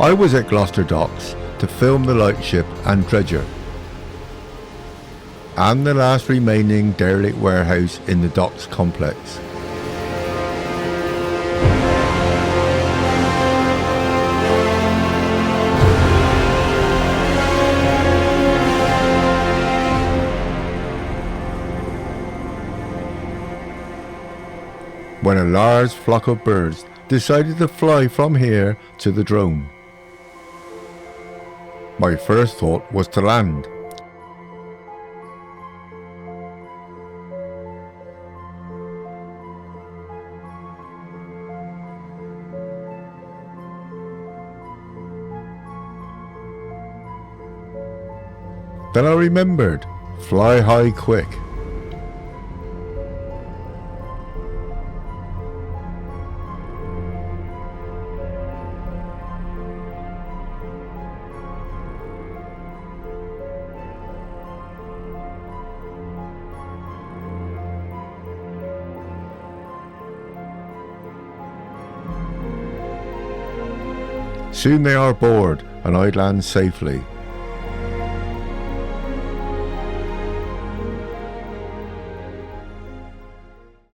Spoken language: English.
I was at Gloucester Docks to film the lightship and dredger, and the last remaining derelict warehouse in the docks complex. When a large flock of birds decided to fly from here to the drone. My first thought was to land. Then I remembered, fly high quick. Soon they are aboard and I'd land safely.